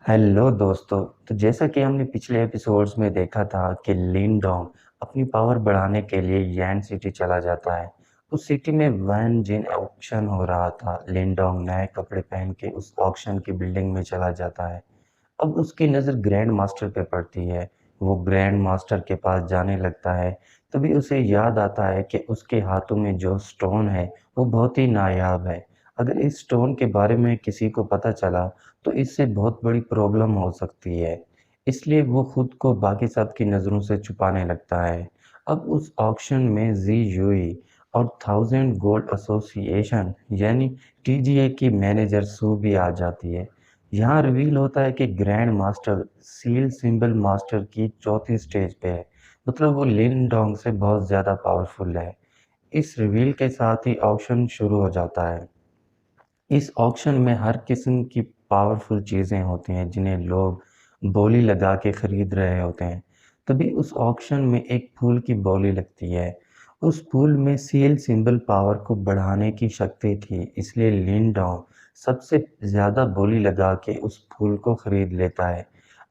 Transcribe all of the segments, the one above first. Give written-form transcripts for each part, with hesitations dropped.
Hello दोस्तों। तो जैसा कि हमने पिछले एपिसोड्स में देखा था कि लिन डोंग अपनी पावर बढ़ाने के लिए यैन सिटी चला जाता है। उस सिटी में वैन जिन ऑक्शन हो रहा था, लिन डोंग नए कपड़े पहन के उस ऑक्शन की बिल्डिंग में चला जाता है। अब उसकी नज़र ग्रैंड मास्टर पे पड़ती है। वो ग्रैंड मास्टर के पास जाने लगता है। तभी उसे याद आता है कि उसके हाथों में जो स्टोन है वो बहुत ही नायाब है। अगर इस स्टोन के बारे में किसी को पता चला तो इससे बहुत बड़ी प्रॉब्लम हो सकती है। इसलिए वो खुद को बाकी सब की नज़रों से छुपाने लगता है। अब उस ऑक्शन में जी यूई और थाउजेंड गोल्ड एसोसिएशन यानी टीजीए की मैनेजर सू भी आ जाती है। यहाँ रिवील होता है कि grand master seal symbol master की चौथी स्टेज पे है। मतलब वो लिन डोंग से बहुत ज़्यादा पावरफुल है। इस रिवील के साथ ही ऑक्शन शुरू हो जाता है। इस ऑक्शन में हर किस्म की पावरफुल चीज़ें होती हैं जिन्हें लोग बोली लगा के खरीद रहे होते हैं। तभी उस ऑक्शन में एक फूल की बोली लगती है। उस फूल में सील सिंबल पावर को बढ़ाने की शक्ति थी, इसलिए लिन डोंग सबसे ज़्यादा बोली लगा के उस फूल को खरीद लेता है।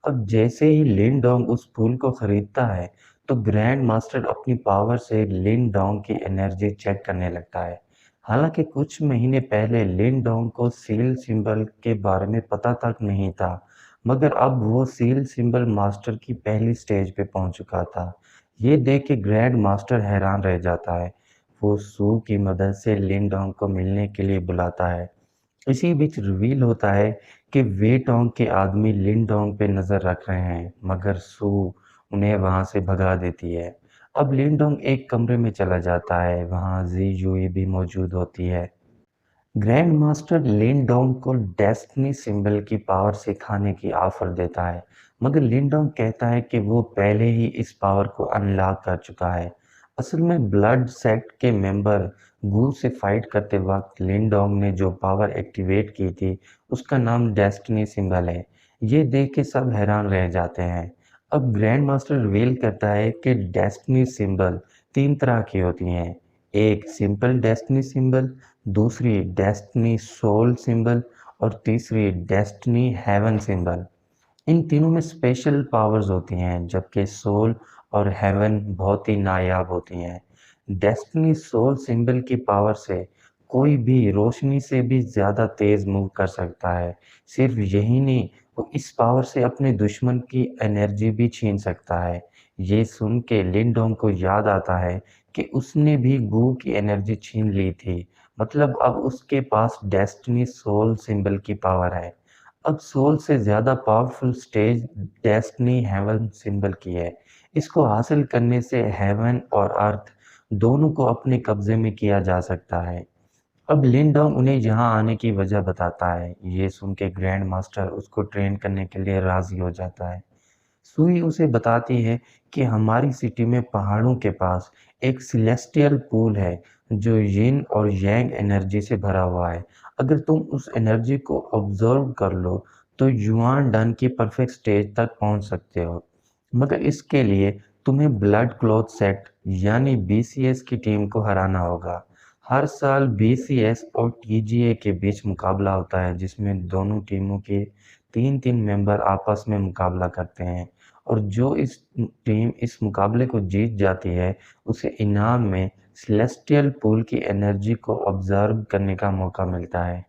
अब जैसे ही लिन डोंग उस फूल को खरीदता है तो ग्रैंड मास्टर अपनी पावर से लिन डोंग की एनर्जी चेक करने लगता है। हालांकि कुछ महीने पहले लिन डोंग को सील सिंबल के बारे में पता तक नहीं था, मगर अब वो सील सिंबल मास्टर की पहली स्टेज पे पहुंच चुका था। ये देख के ग्रैंड मास्टर हैरान रह जाता है। वो सू की मदद से लिन डोंग को मिलने के लिए बुलाता है। इसी बीच रिवील होता है कि वे टोंग के आदमी लिन डोंग पे नजर रख रहे हैं, मगर सू उन्हें वहां से भगा देती है। अब लिन डोंग एक कमरे में चला जाता है, वहां जी यूई भी मौजूद होती है। ग्रैंड मास्टर लिन डोंग को डेस्टिनी सिंबल की पावर सिखाने की ऑफर देता है, मगर लिन डोंग कहता है कि वो पहले ही इस पावर को अनलॉक कर चुका है। असल में ब्लड सेक्ट के मेंबर गू से फाइट करते वक्त लिन डोंग ने जो पावर एक्टिवेट की थी उसका नाम डेस्टिनी सिंबल है। ये देख के सब हैरान रह जाते हैं। अब ग्रैंड मास्टर रिवील करता है कि डेस्टिनी सिंबल तीन तरह की होती हैं। एक सिंपल डेस्टिनी सिंबल, दूसरी डेस्टिनी सोल सिंबल और तीसरी डेस्टिनी हेवन सिंबल। इन तीनों में स्पेशल पावर्स होती हैं, जबकि सोल और हेवन बहुत ही नायाब होती हैं। डेस्टिनी सोल सिंबल की पावर से कोई भी रोशनी से भी ज़्यादा तेज़ मूव कर सकता है। सिर्फ यही नहीं, वो इस पावर से अपने दुश्मन की एनर्जी भी छीन सकता है। ये सुन के लिंडोंग को याद आता है कि उसने भी गू की एनर्जी छीन ली थी। मतलब अब उसके पास डेस्टिनी सोल सिंबल की पावर है। अब सोल से ज़्यादा powerful stage destiny heaven symbol की है। इसको हासिल करने से हेवन और अर्थ दोनों को अपने कब्जे में किया जा सकता है। अब लिनडोंग उन्हें यहाँ आने की वजह बताता है। ये सुन के ग्रैंड मास्टर उसको ट्रेन करने के लिए राजी हो जाता है। सुई उसे बताती है कि हमारी सिटी में पहाड़ों के पास एक सिलेस्टियल पूल है जो यिन और यांग एनर्जी से भरा हुआ है। अगर तुम उस एनर्जी को ऑब्जर्व कर लो तो युआन डन की परफेक्ट स्टेज तक पहुंच सकते हो, मगर इसके लिए तुम्हें ब्लड क्लॉथ सेट यानी बीसीएस की टीम को हराना होगा। हर साल बीसीएस और टीजीए के बीच मुकाबला होता है, जिसमें दोनों टीमों के तीन तीन मेंबर आपस में मुकाबला करते हैं, और जो इस टीम इस मुकाबले को जीत जाती है उसे इनाम में सेलेस्टियल पूल की एनर्जी को ऑब्जर्व करने का मौका मिलता है।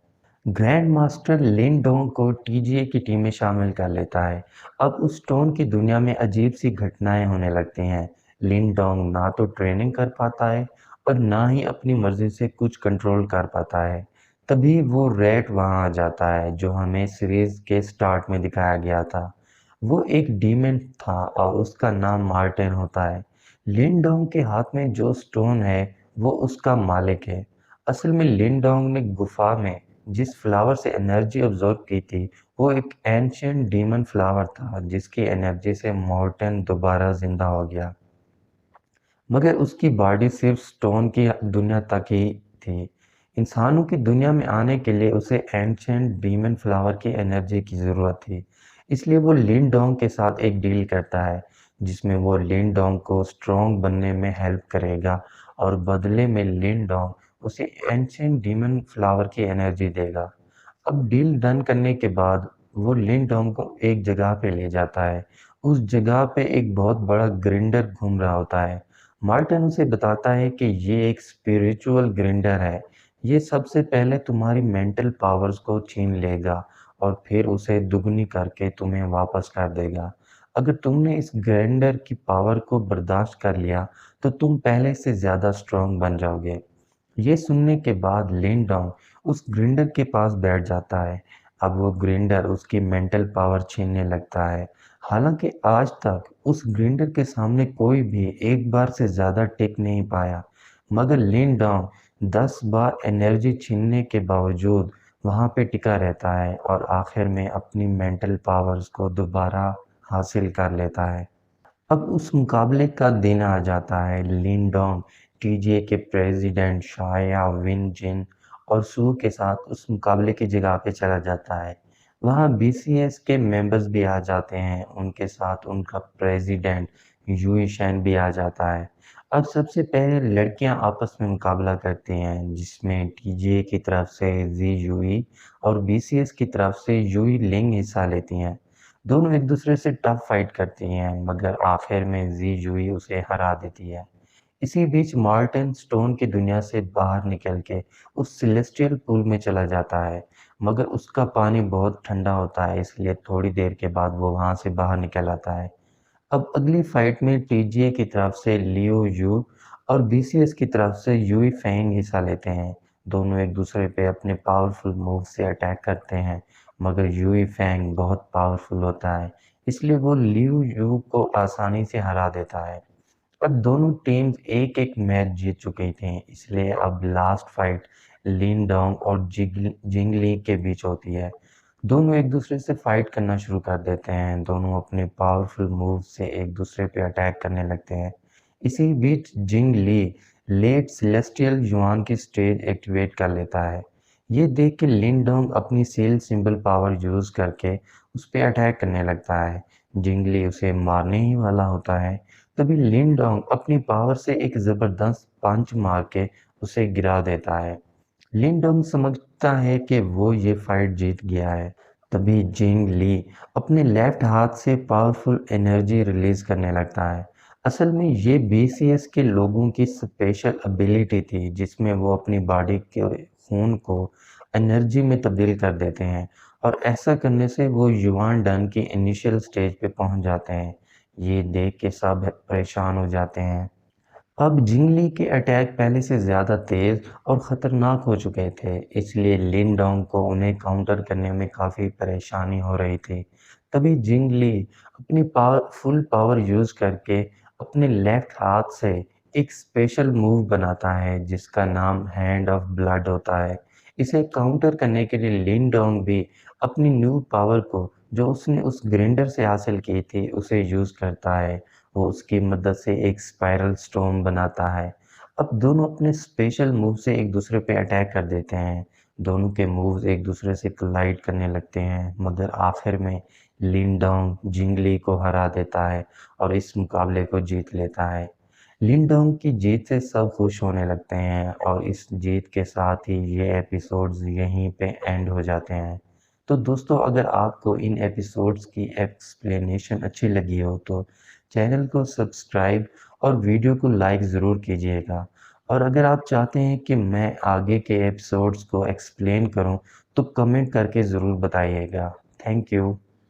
ग्रैंड मास्टर लिन डोंग को टीजीए की टीम में शामिल कर लेता है। अब उस टोन की दुनिया में अजीब सी घटनाएं होने लगती हैं। लिन डोंग ना तो ट्रेनिंग कर पाता है और ना ही अपनी मर्जी से कुछ कंट्रोल कर पाता है। तभी वो रेड वहां आ जाता है जो हमें सीरीज के स्टार्ट में दिखाया गया था। वो एक डीमन था और उसका नाम मार्टिन होता है। लिन डोंग के हाथ में जो स्टोन है वो उसका मालिक है। असल में लिन डोंग ने गुफा में जिस फ्लावर से एनर्जी ऑब्जॉर्व की थी वो एक एंशियंट डीमन फ्लावर था जिसकी एनर्जी से मॉर्टन दोबारा जिंदा हो गया, मगर उसकी बॉडी सिर्फ स्टोन की दुनिया तक ही थी। इंसानों की दुनिया में आने के लिए उसे एंशियंट डीमन फ्लावर की एनर्जी की ज़रूरत थी। इसलिए वो लिन डोंग के साथ एक डील करता है जिसमें वो लिन डोंग को स्ट्रॉन्ग बनने में हेल्प करेगा और बदले में लिन डोंग उसे एंशियंट डीमन फ्लावर की एनर्जी देगा। अब डील डन करने के बाद वो लिन डोंग को एक जगह पे ले जाता है। उस जगह पे एक बहुत बड़ा ग्राइंडर घूम रहा होता है। मार्टिन उसे बताता है कि ये एक स्पिरिचुअल ग्राइंडर है। ये सबसे पहले तुम्हारी मेंटल पावर्स को छीन लेगा और फिर उसे दुगनी करके तुम्हें वापस कर देगा। अगर तुमने इस ग्राइंडर की पावर को बर्दाश्त कर लिया, तो तुम पहले से ज़्यादा स्ट्रॉन्ग बन जाओगे। ये सुनने के बाद लिन डोंग उस ग्राइंडर के पास बैठ जाता है। अब वो ग्राइंडर उसकी मेंटल पावर छीनने लगता है। हालांकि आज तक उस ग्राइंडर के सामने कोई भी एक बार से ज़्यादा टिक नहीं पाया, मगर लिन डोंग 10 बार एनर्जी छीनने के बावजूद वहाँ पे टिका रहता है और आखिर में अपनी मेंटल पावर्स को दोबारा हासिल कर लेता है। अब उस मुकाबले का दिन आ जाता है। लिन डोंग टीजीए के प्रेसिडेंट शाया विन जिन और सू के साथ उस मुकाबले की जगह पे चला जाता है। वहाँ बीसीएस के मेंबर्स भी आ जाते हैं, उनके साथ उनका प्रेसिडेंट यूई शैन भी आ जाता है। अब सबसे पहले लड़कियां आपस में मुकाबला करती हैं, जिसमें टीजीए की तरफ से जी यूई और बीसीएस की तरफ से यूई लिंग हिस्सा लेती हैं। दोनों एक दूसरे से टफ फाइट करती हैं, मगर आखिर में जी जुई उसे हरा देती है। इसी बीच मार्टिन स्टोन की दुनिया से बाहर निकल के उस सेलेस्टियल पूल में चला जाता है, मगर उसका पानी बहुत ठंडा होता है, इसलिए थोड़ी देर के बाद वो वहां से बाहर निकल आता है। अब अगली फाइट में टीजीए की तरफ से लियो यू और बीसीएस की तरफ से यूई फेंग हिस्सा लेते हैं। दोनों एक दूसरे पे अपने पावरफुल मूव से अटैक करते हैं, मगर यूई फेंग बहुत पावरफुल होता है, इसलिए वो लियो यू को आसानी से हरा देता है। अब दोनों टीम्स एक एक मैच जीत चुकी थी, इसलिए अब लास्ट फाइट लिन डोंग और जिंगली के बीच होती है। दोनों एक दूसरे से फाइट करना शुरू कर देते हैं। दोनों अपने पावरफुल मूव से एक दूसरे पे अटैक करने लगते हैं। इसी बीच जिंग ली लेट सेलेस्टियल युआन की स्टेज एक्टिवेट कर लेता है। ये देख के लिन डोंग अपनी सील सिंबल पावर यूज करके उस पे अटैक करने लगता है। जिंगली उसे मारने ही वाला होता है, तभी लिन डोंग अपनी पावर से एक जबरदस्त पंच मार के उसे गिरा देता है। लिन डोंग समझता है कि वो ये फाइट जीत गया है। तभी जिंग ली अपने लेफ्ट हाथ से पावरफुल एनर्जी रिलीज करने लगता है। असल में ये बीसीएस के लोगों की स्पेशल एबिलिटी थी, जिसमें वो अपनी बॉडी के खून को एनर्जी में तब्दील कर देते हैं और ऐसा करने से वो युआन डन की इनिशियल स्टेज पे पहुंच जाते हैं। ये देख के सब परेशान हो जाते हैं। अब जिंगली के अटैक पहले से ज्यादा तेज और खतरनाक हो चुके थे, इसलिए लिन डोंग को उन्हें काउंटर करने में काफी परेशानी हो रही थी। तभी जिंगली अपनी फुल पावर यूज करके अपने लेफ्ट हाथ से एक स्पेशल मूव बनाता है, जिसका नाम हैंड ऑफ ब्लड होता है। इसे काउंटर करने के लिए लिन डोंग भी अपनी न्यू पावर को, जो उसने उस ग्राइंडर से हासिल की थी, उसे यूज करता है। वो उसकी मदद से एक स्पाइरल स्टोन बनाता है। अब दोनों अपने स्पेशल मूव से एक दूसरे पे अटैक कर देते हैं। दोनों के मूव्स एक दूसरे से कोलाइड करने लगते हैं, मगर आखिर में लिन डोंग जिंगली को हरा देता है और इस मुकाबले को जीत लेता है। लिन डोंग की जीत से सब खुश होने लगते हैं और इस जीत के साथ ही ये एपिसोड्स यहीं पे एंड हो जाते हैं। तो दोस्तों, अगर आपको इन एपिसोड्स की एक्सप्लेनेशन अच्छी लगी हो तो चैनल को सब्सक्राइब और वीडियो को लाइक ज़रूर कीजिएगा। और अगर आप चाहते हैं कि मैं आगे के एपिसोड्स को एक्सप्लेन करूं, तो कमेंट करके ज़रूर बताइएगा। Thank you.